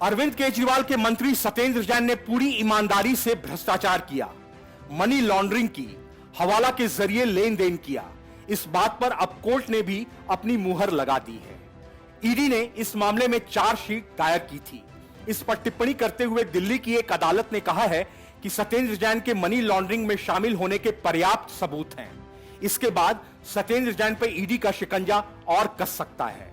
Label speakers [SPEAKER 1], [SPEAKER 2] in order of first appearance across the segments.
[SPEAKER 1] अरविंद केजरीवाल के मंत्री सत्येंद्र जैन ने पूरी ईमानदारी से भ्रष्टाचार किया, मनी लॉन्ड्रिंग की, हवाला के जरिए लेन देन किया। इस बात पर अब कोर्ट ने भी अपनी मुहर लगा दी है। ईडी ने इस मामले में चार्जशीट दायर की थी। इस पर टिप्पणी करते हुए दिल्ली की एक अदालत ने कहा है कि सत्येंद्र जैन के मनी लॉन्ड्रिंग में शामिल होने के पर्याप्त सबूत हैं। इसके बाद सत्येंद्र जैन पर ईडी का शिकंजा और कस सकता है।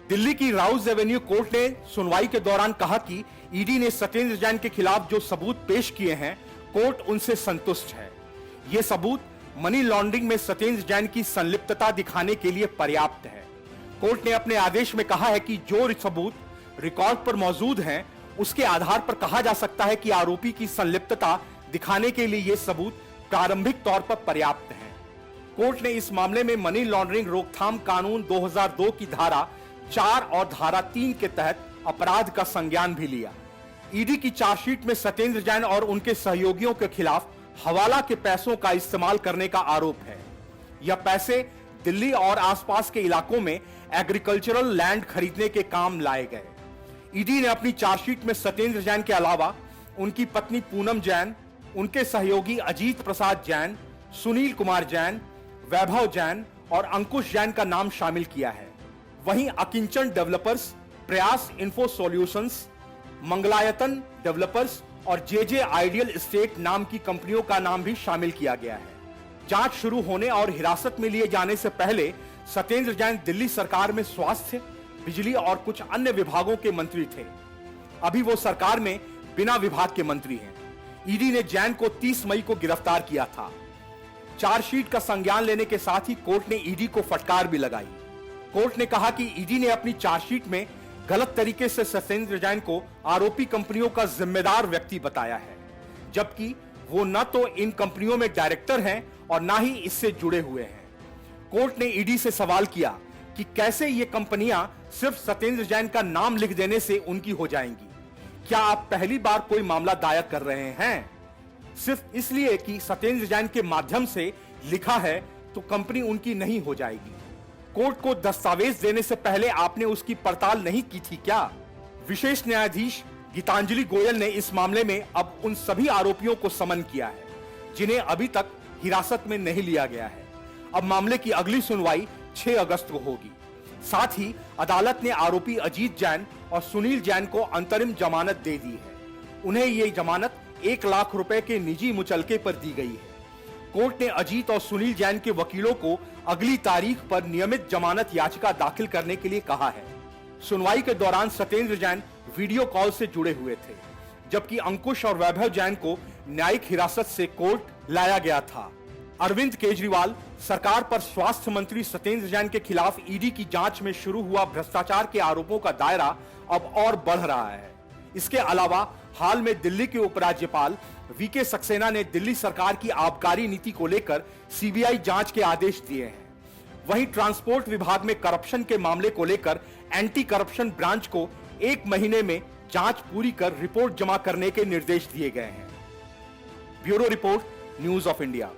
[SPEAKER 1] दिल्ली की राउज एवेन्यू कोर्ट ने सुनवाई के दौरान कहा कि ईडी ने सत्येंद्र जैन के खिलाफ जो सबूत पेश किए हैं, कोर्ट उनसे संतुष्ट है। ये सबूत मनी लॉन्ड्रिंग में सत्येंद्र जैन की संलिप्तता दिखाने के लिए पर्याप्त है। कोर्ट ने अपने आदेश में कहा है कि जो सबूत रिकॉर्ड पर मौजूद हैं, उसके आधार पर कहा जा सकता है कि आरोपी की संलिप्तता दिखाने के लिए ये सबूत प्रारंभिक तौर पर पर्याप्त हैं। कोर्ट ने इस मामले में मनी लॉन्ड्रिंग रोकथाम कानून 2002 की धारा 4 और धारा 3 के तहत अपराध का संज्ञान भी लिया। ईडी की चार्जशीट में सत्येंद्र जैन और उनके सहयोगियों के खिलाफ हवाला के पैसों का इस्तेमाल करने का आरोप है। यह पैसे दिल्ली और आसपास के इलाकों में एग्रीकल्चरल लैंड खरीदने के काम लाए गए। ईडी ने अपनी चार्जशीट में सत्येंद्र जैन के अलावा उनकी पत्नी पूनम जैन, उनके सहयोगी अजीत प्रसाद जैन, सुनील कुमार जैन, वैभव जैन और अंकुश जैन का नाम शामिल किया है। वहीं अकिंचन डेवलपर्स, प्रयास इन्फो सॉल्यूशंस, मंगलायतन डेवलपर्स और जेजे आइडियल एस्टेट नाम की कंपनियों का नाम भी शामिल किया गया है। जांच शुरू होने और हिरासत में लिए जाने से पहले सत्येंद्र जैन दिल्ली सरकार में स्वास्थ्य, बिजली और कुछ अन्य विभागों के मंत्री थे। अभी वो सरकार में बिना विभाग के मंत्री हैं। ईडी ने जैन को 30 मई को गिरफ्तार किया था। चार्जशीट का संज्ञान लेने के साथ ही कोर्ट ने ईडी को फटकार भी लगाई। कोर्ट ने कहा कि ईडी ने अपनी चार्जशीट में गलत तरीके से सत्येंद्र जैन को आरोपी कंपनियों का जिम्मेदार व्यक्ति बताया है, जबकि वो न तो इन कंपनियों में डायरेक्टर हैं और न ही इससे जुड़े हुए हैं। कोर्ट ने ईडी से सवाल किया कि कैसे ये कंपनियां सिर्फ सत्येंद्र जैन का नाम लिख देने से उनकी हो जाएंगी। क्या आप पहली बार कोई मामला दायर कर रहे हैं? सिर्फ इसलिए कि सत्येंद्र जैन के माध्यम से लिखा है तो कंपनी उनकी नहीं हो जाएगी। कोर्ट को दस्तावेज देने से पहले आपने उसकी पड़ताल नहीं की थी क्या? विशेष न्यायाधीश गीतांजलि गोयल ने इस मामले में अब उन सभी आरोपियों को समन किया है जिन्हें अभी तक हिरासत में नहीं लिया गया है। अब मामले की अगली सुनवाई 6 अगस्त को होगी। साथ ही अदालत ने आरोपी अजीत जैन और सुनील जैन को अंतरिम जमानत दे दी है। उन्हें ये जमानत 1 लाख रुपए के निजी मुचलके पर दी गई है। कोर्ट ने अजीत और सुनील जैन के वकीलों को अगली तारीख पर नियमित जमानत याचिका दाखिल करने के लिए कहा है। सुनवाई के दौरान सत्येंद्र जैन वीडियो कॉल से जुड़े हुए थे, जबकि अंकुश और वैभव जैन को न्यायिक हिरासत से कोर्ट लाया गया था। अरविंद केजरीवाल सरकार पर स्वास्थ्य मंत्री सत्येंद्र जैन के खिलाफ ईडी की जांच में शुरू हुआ भ्रष्टाचार के आरोपों का दायरा अब और बढ़ रहा है। इसके अलावा हाल में दिल्ली के उपराज्यपाल वीके सक्सेना ने दिल्ली सरकार की आबकारी नीति को लेकर सीबीआई जांच के आदेश दिए हैं। वहीं ट्रांसपोर्ट विभाग में करप्शन के मामले को लेकर एंटी करप्शन ब्रांच को 1 महीने में जांच पूरी कर रिपोर्ट जमा करने के निर्देश दिए गए हैं। Bureau report, news of India.